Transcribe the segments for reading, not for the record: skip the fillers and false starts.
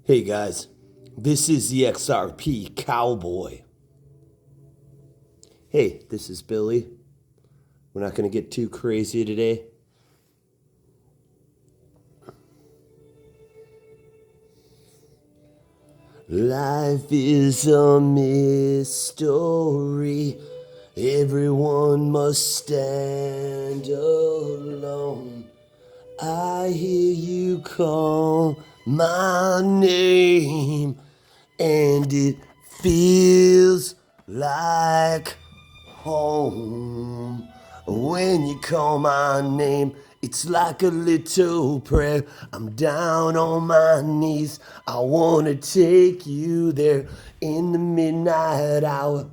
Hey guys, this is the XRP Cowboy. Hey, this is Billy. We're not going to get too crazy today. Life is a mystery. Everyone must stand alone. I hear you call my name, and it feels like home. When you call my name, it's like a little prayer. I'm down on my knees. I wanna take you there in the midnight hour.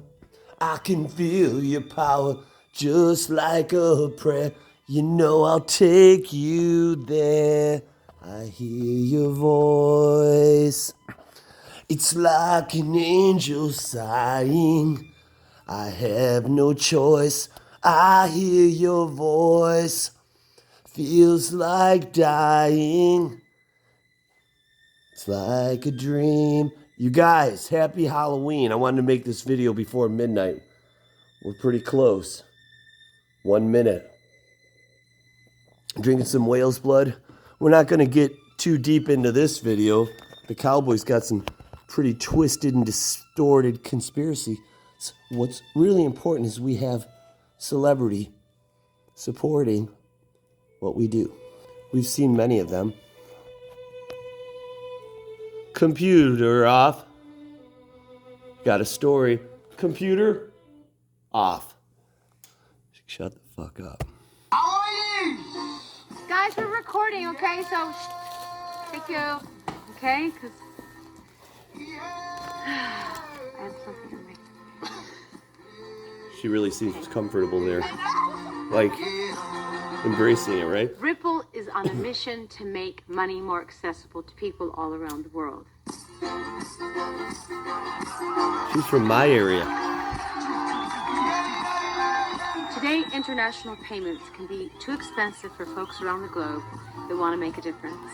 I can feel your power just like a prayer. You know I'll take you there. I hear your voice. It's like an angel sighing. I have no choice. I hear your voice. Feels like dying. It's like a dream. You guys, happy Halloween. I wanted to make this video before midnight. We're pretty close. 1 minute. Drinking some whale's blood. We're not going to get too deep into this video. The Cowboy's got some pretty twisted and distorted conspiracy. What's really important is we have celebrity supporting what we do. We've seen many of them. Computer off. Got a story. Computer off. Shut the fuck up. Guys, we're recording, okay? So, thank you. Okay? Because I have something to make. She really seems comfortable there. Like, embracing it, right? Ripple is on a mission to make money more accessible to people all around the world. She's from my area. Today, international payments can be too expensive for folks around the globe that want to make a difference.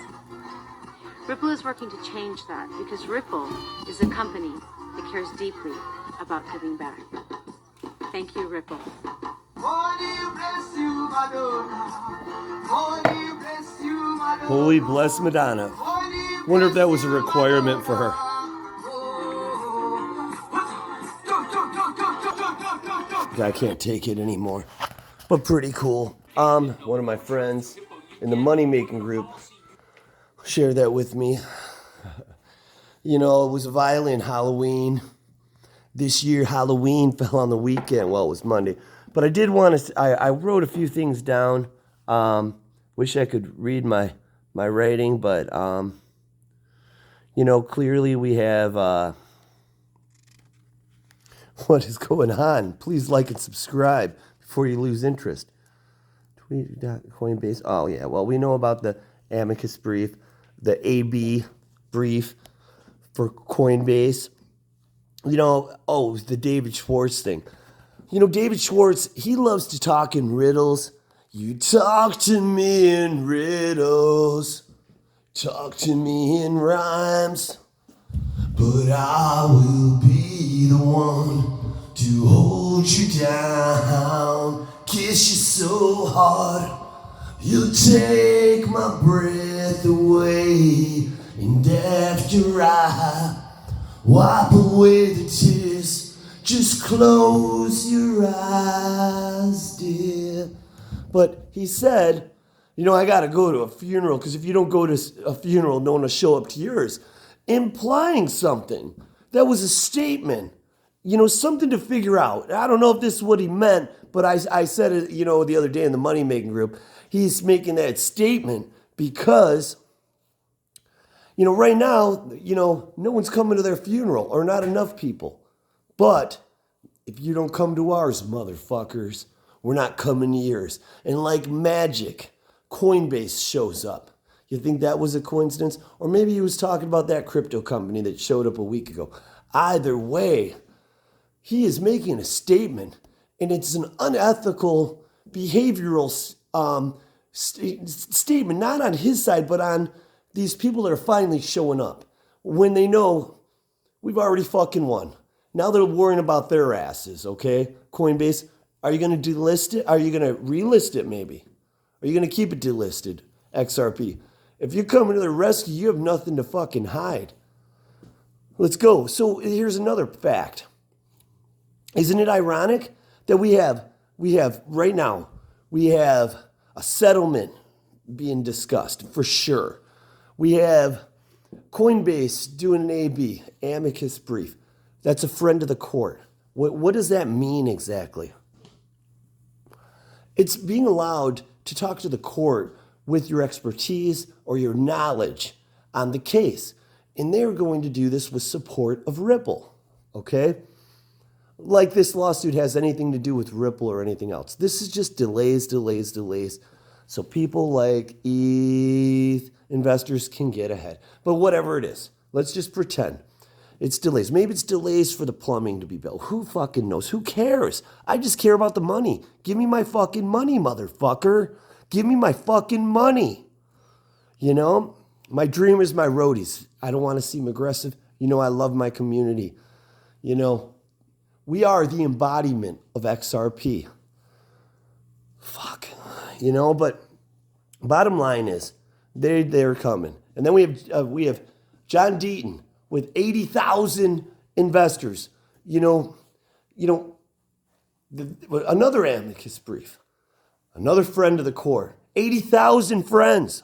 Ripple is working to change that because Ripple is a company that cares deeply about giving back. Thank you, Ripple. Holy bless Madonna. Wonder if that was a requirement for her. I can't take it anymore. But pretty cool. One of my friends in the money making group shared that with me. You know, it was a violent Halloween. This year, Halloween fell on the weekend. Well, it was Monday. But I did want to, I wrote a few things down. Wish I could read my writing, but, you know, clearly we have, what is going on? Please like and subscribe before you lose interest. Coinbase. Oh, yeah. Well, we know about the Amicus brief, the AB brief for Coinbase. You know, it was the David Schwartz thing. You know, David Schwartz, he loves to talk in riddles. You talk to me in riddles. Talk to me in rhymes. But I will be the one to hold you down. Kiss you so hard, you'll take my breath away. And after I wipe away the tears, just close your eyes, dear. But he said, you know, I got to go to a funeral because if you don't go to a funeral, no one will show up to yours. Implying something. That was a statement. You know, something to figure out. I don't know if this is what he meant, but I said it, you know, the other day in the money making group. He's making that statement because, you know, right now, you know, no one's coming to their funeral or not enough people. But if you don't come to ours, motherfuckers, we're not coming to yours. And like magic, Coinbase shows up. You think that was a coincidence? Or maybe he was talking about that crypto company that showed up a week ago. Either way, he is making a statement, and it's an unethical behavioral statement, not on his side, but on these people that are finally showing up when they know we've already fucking won. Now they're worrying about their asses, okay? Coinbase, are you going to delist it? Are you going to relist it maybe? Are you going to keep it delisted, XRP? If you're coming to the rescue, you have nothing to fucking hide. Let's go. So here's another fact. Isn't it ironic that we have right now, we have a settlement being discussed for sure. We have Coinbase doing an AB, Amicus brief. That's a friend of the court. What does that mean exactly? It's being allowed to talk to the court with your expertise or your knowledge on the case. And they're going to do this with support of Ripple, okay? Like this lawsuit has anything to do with Ripple or anything else. This is just delays. So people like ETH investors can get ahead. But whatever it is, let's just pretend it's delays. Maybe it's delays for the plumbing to be built. Who fucking knows? Who cares? I just care about the money. Give me my fucking money, motherfucker. Give me my fucking money. You know, my dream is my roadies. I don't want to seem aggressive. You know, I love my community. You know, we are the embodiment of XRP. Fuck. You know, but bottom line is they're coming. And then we have John Deaton with 80,000 investors. Another Amicus brief. Another friend of the court. 80,000 friends.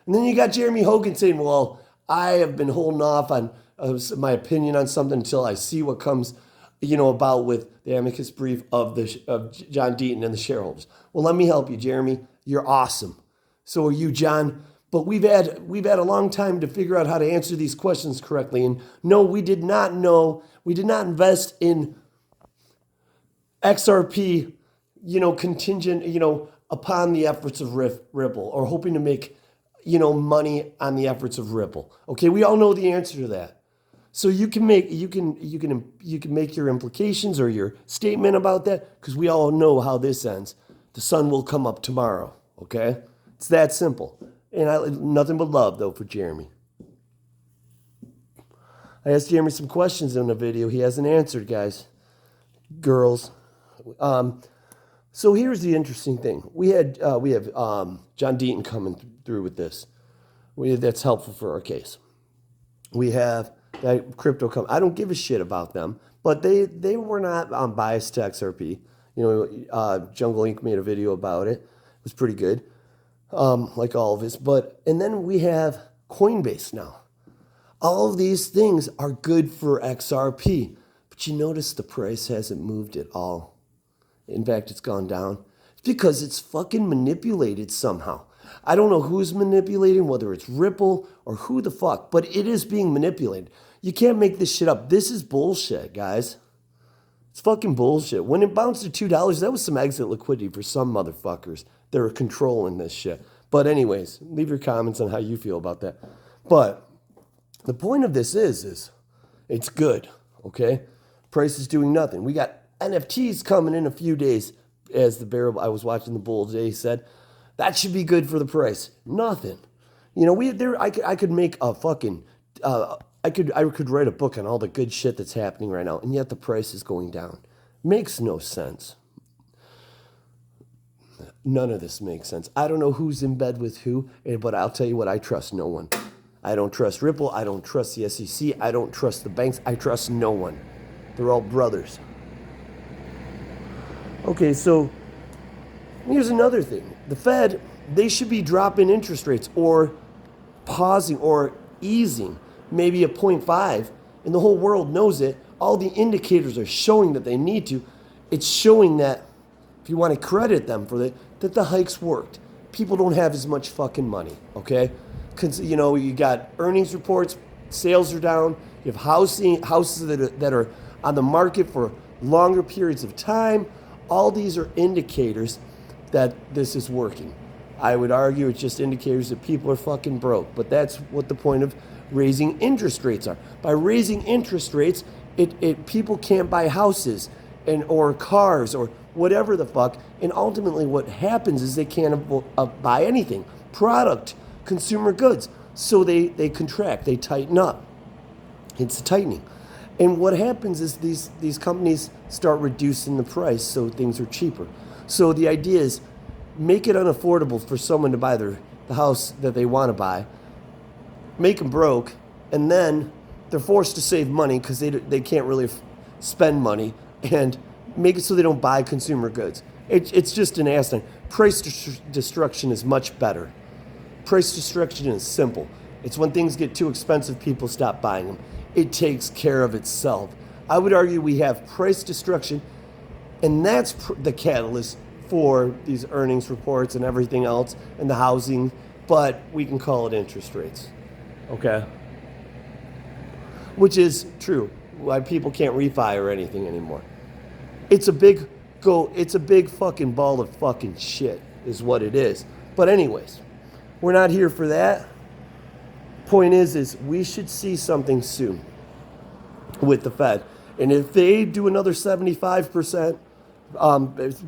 And then you got Jeremy Hogan saying, well, I have been holding off on my opinion on something until I see what comes, about with the Amicus brief of John Deaton and the shareholders. Well, let me help you, Jeremy. You're awesome. So are you, John. But we've had a long time to figure out how to answer these questions correctly. And no, we did not know. We did not invest in XRP, contingent, upon the efforts of Ripple, or hoping to make, money on the efforts of Ripple. Okay, we all know the answer to that. So you can make your implications or your statement about that, because we all know how this ends. The sun will come up tomorrow. Okay, it's that simple. And nothing but love though for Jeremy. I asked Jeremy some questions in the video. He hasn't answered, guys, girls. So here's the interesting thing. We have John Deaton coming through with this. That's helpful for our case. We have that crypto come. I don't give a shit about them, but they were not biased to XRP. Jungle Inc. made a video about it. It was pretty good, like all of us. And then we have Coinbase now. All of these things are good for XRP, but you notice the price hasn't moved at all. In fact, it's gone down. It's because it's fucking manipulated somehow. I don't know who's manipulating, whether it's Ripple or who the fuck, but it is being manipulated. You can't make this shit up. This is bullshit, guys. It's fucking bullshit. When it bounced to $2, that was some exit liquidity for some motherfuckers that are controlling this shit. But anyways, leave your comments on how you feel about that. But the point of this is it's good, okay? Price is doing nothing. We got NFTs coming in a few days, as the bear I was watching the bull today said. That should be good for the price. Nothing. I could make a fucking I could write a book on all the good shit that's happening right now, and yet the price is going down. Makes no sense. None of this makes sense. I don't know who's in bed with who, but I'll tell you what, I trust no one. I don't trust Ripple. I don't trust the SEC. I don't trust the banks. I trust no one. They're all brothers. Okay, so here's another thing. The Fed, they should be dropping interest rates or pausing or easing, maybe a 0.5, and the whole world knows it. All the indicators are showing that they need to. It's showing that, if you want to credit them for that the hikes worked. People don't have as much fucking money, okay? Because, you got earnings reports, sales are down, you have houses that are on the market for longer periods of time. All these are indicators that this is working. I would argue it's just indicators that people are fucking broke, but that's what the point of raising interest rates are. By raising interest rates, people can't buy houses or cars or whatever the fuck, And ultimately what happens is they can't buy anything, product, consumer goods. So they contract, they tighten up. It's a tightening. And what happens is these companies start reducing the price so things are cheaper. So the idea is make it unaffordable for someone to buy the house that they want to buy, make them broke, and then they're forced to save money because they can't really spend money, and make it so they don't buy consumer goods. It's just an asinine. Price destruction is much better. Price destruction is simple. It's when things get too expensive, people stop buying them. It takes care of itself. I would argue we have price destruction, and that's the catalyst for these earnings reports and everything else, and the housing, but we can call it interest rates. Okay? Which is true. Why people can't refi or anything anymore. It's a big fucking ball of fucking shit is what it is. But anyways, we're not here for that. Point is we should see something soon with the Fed. And if they do another 75%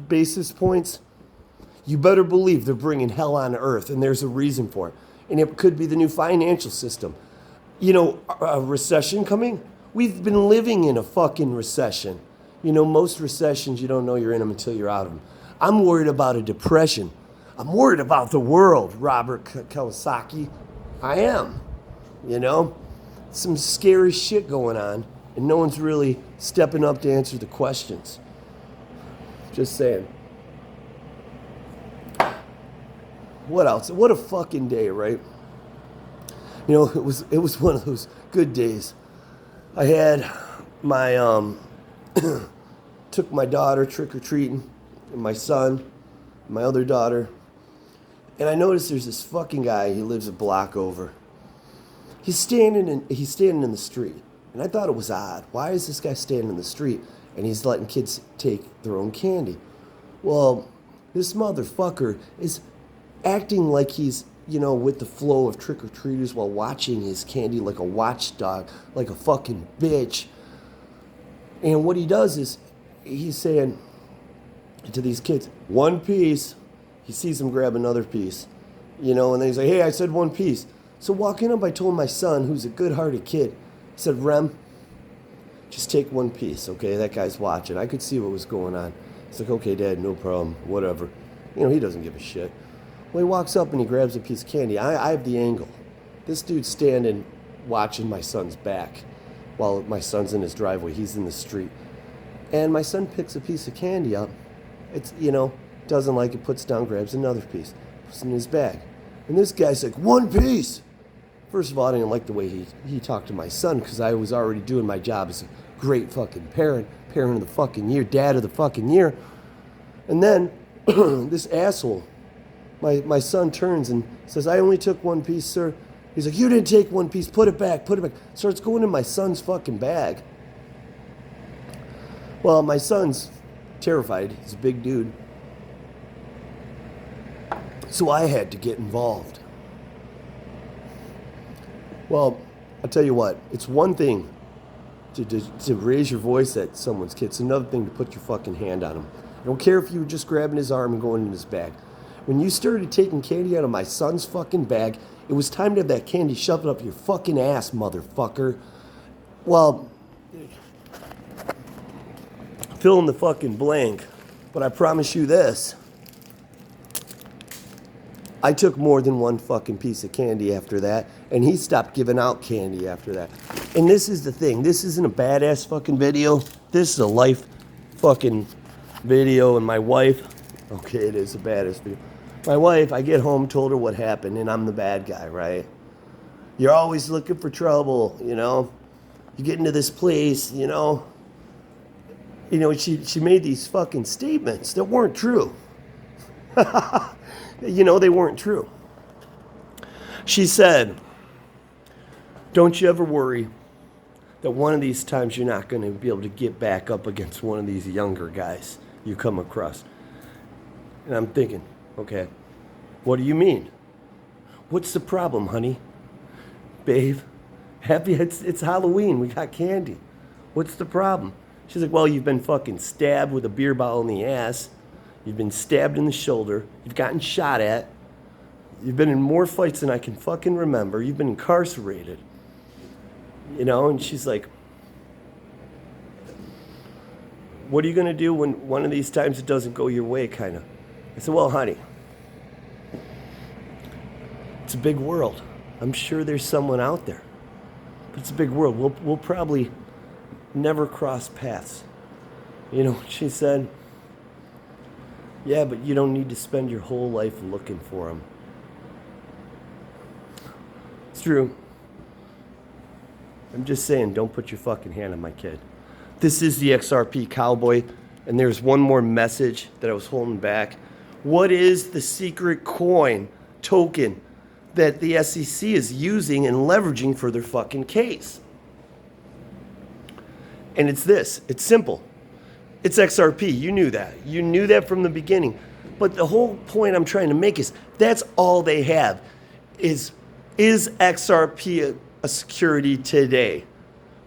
basis points, you better believe they're bringing hell on earth, and there's a reason for it. And it could be the new financial system. You know, a recession coming? We've been living in a fucking recession. You know, most recessions, you don't know you're in them until you're out of them. I'm worried about a depression. I'm worried about the world, Robert Kiyosaki. I am. You know, some scary shit going on, and no one's really stepping up to answer the questions. Just saying. What else? What a fucking day, right? You know, it was one of those good days. I had my took my daughter trick-or-treating, and my son, my other daughter, and I noticed there's this fucking guy. He lives a block over. He's standing in the street, and I thought it was odd. Why is this guy standing in the street and he's letting kids take their own candy? Well, this motherfucker is acting like he's, you know, with the flow of trick-or-treaters while watching his candy like a watchdog, like a fucking bitch. And what he does is he's saying to these kids, one piece. He sees them grab another piece, you know, and then he's like, hey, I said one piece. So walking up, I told my son, who's a good-hearted kid, I said, Rem, just take one piece, okay? That guy's watching. I could see what was going on. He's like, okay, Dad, no problem, whatever. You know, he doesn't give a shit. Well, he walks up and he grabs a piece of candy. I have the angle. This dude's standing watching my son's back while my son's in his driveway. He's in the street. And my son picks a piece of candy up. It's, you know, doesn't like it, puts down, grabs another piece, puts it in his bag. And this guy's like, one piece. First of all, I didn't like the way he talked to my son because I was already doing my job as a great fucking parent of the fucking year, dad of the fucking year. And then this asshole, my son turns and says, I only took one piece, sir. He's like, you didn't take one piece, put it back. Starts going in my son's fucking bag. Well, my son's terrified. He's a big dude. So I had to get involved. Well, I'll tell you what, it's one thing to raise your voice at someone's kid. It's another thing to put your fucking hand on him. I don't care if you were just grabbing his arm and going in his bag. When you started taking candy out of my son's fucking bag, it was time to have that candy shoved up your fucking ass, motherfucker. Well, fill in the fucking blank, but I promise you this. I took more than one fucking piece of candy after that, and he stopped giving out candy after that. And this is the thing. This isn't a badass fucking video. This is a life fucking video, and my wife, okay, it is a badass video. My wife, I get home, told her what happened, and I'm the bad guy, right? You're always looking for trouble, you know? You get into this place, you know? You know, she made these fucking statements that weren't true. You know, they weren't true. She said, don't you ever worry that one of these times you're not going to be able to get back up against one of these younger guys you come across. And I'm thinking, okay, what do you mean? What's the problem, honey? Babe, it's Halloween. We got candy. What's the problem? She's like, well, you've been fucking stabbed with a beer bottle in the ass. You've been stabbed in the shoulder. You've gotten shot at. You've been in more fights than I can fucking remember. You've been incarcerated. You know, and she's like, what are you going to do when one of these times it doesn't go your way, kind of? I said, well, honey, it's a big world. I'm sure there's someone out there. But it's a big world. We'll probably never cross paths. You know, she said, yeah, but you don't need to spend your whole life looking for them. It's true. I'm just saying, don't put your fucking hand on my kid. This is the XRP Cowboy, and there's one more message that I was holding back. What is the secret coin token that the SEC is using and leveraging for their fucking case? And it's this. It's simple. It's XRP. You knew that. You knew that from the beginning. But the whole point I'm trying to make is that's all they have. Is XRP a security today?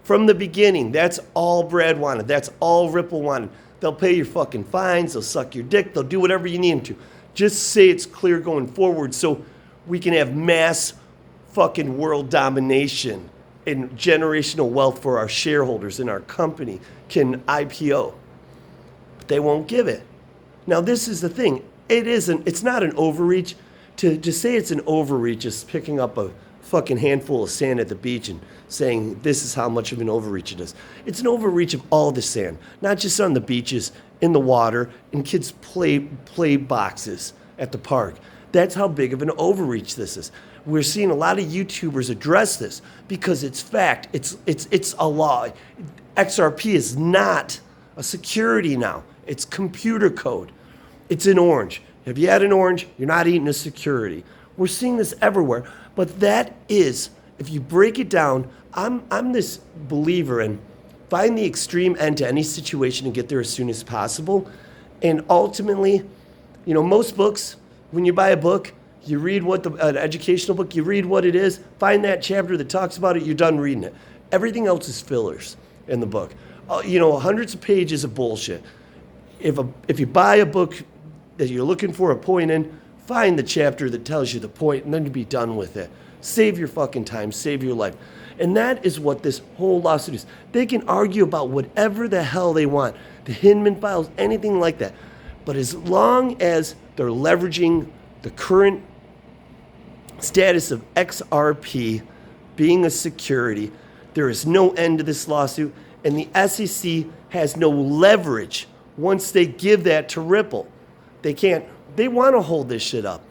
From the beginning, that's all Brad wanted. That's all Ripple wanted. They'll pay your fucking fines. They'll suck your dick. They'll do whatever you need them to. Just say it's clear going forward so we can have mass fucking world domination and generational wealth for our shareholders and our company can IPO. But they won't give it. Now, this is the thing. It's not an overreach. To say it's an overreach is picking up a fucking handful of sand at the beach and saying this is how much of an overreach it is. It's an overreach of all the sand, not just on the beaches, in the water, in kids' play boxes at the park. That's how big of an overreach this is. We're seeing a lot of YouTubers address this because it's fact. It's a law. XRP is not a security now. It's computer code. It's an orange. If you had an orange, you're not eating a security. We're seeing this everywhere. But that is, if you break it down, I'm this believer in find the extreme end to any situation and get there as soon as possible. And ultimately, you know, most books, when you buy a book, you read an educational book, you read what it is, find that chapter that talks about it, you're done reading it. Everything else is fillers in the book. You know, hundreds of pages of bullshit. If you buy a book that you're looking for a point in, find the chapter that tells you the point and then be done with it. Save your fucking time, save your life. And that is what this whole lawsuit is. They can argue about whatever the hell they want, the Hinman files, anything like that. But as long as they're leveraging the current status of XRP being a security, there is no end to this lawsuit, and the SEC has no leverage once they give that to Ripple. They want to hold this shit up.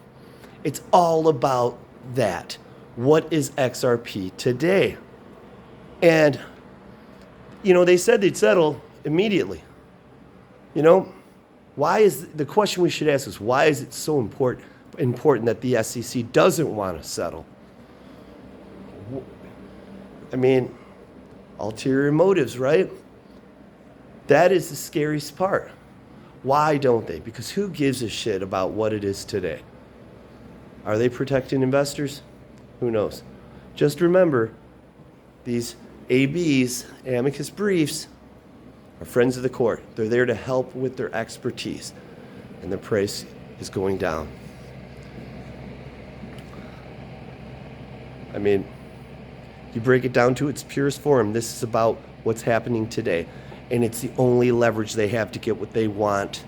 It's all about that. What is XRP today? And, you know, they said they'd settle immediately. You know, the question we should ask is, why is it so important that the SEC doesn't want to settle? I mean, ulterior motives, right? That is the scariest part. Why don't they? Because who gives a shit about what it is today? Are they protecting investors? Who knows? Just remember, these ABs, Amicus briefs, are friends of the court. They're there to help with their expertise, and the price is going down. I mean, you break it down to its purest form, this is about what's happening today. And it's the only leverage they have to get what they want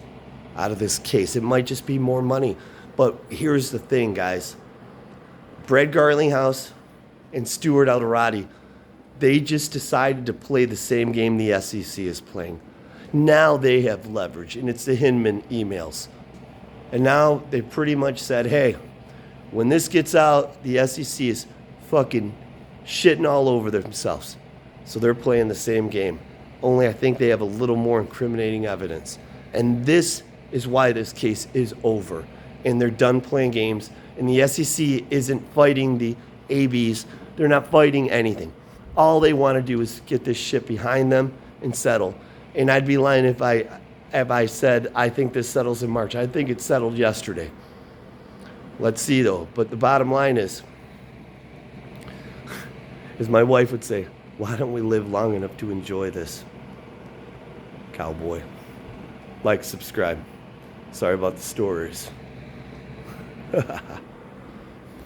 out of this case. It might just be more money. But here's the thing, guys. Brad Garlinghouse and Stuart Alderati, they just decided to play the same game the SEC is playing. Now they have leverage, and it's the Hinman emails. And now they pretty much said, hey, when this gets out, the SEC is fucking shitting all over themselves. So they're playing the same game. Only I think they have a little more incriminating evidence. And this is why this case is over. And they're done playing games. And the SEC isn't fighting the ABs. They're not fighting anything. All they want to do is get this shit behind them and settle. And I'd be lying if I said I think this settles in March. I think it settled yesterday. Let's see, though. But the bottom line is, as my wife would say, why don't we live long enough to enjoy this? Cowboy. Like, subscribe. Sorry about the stories.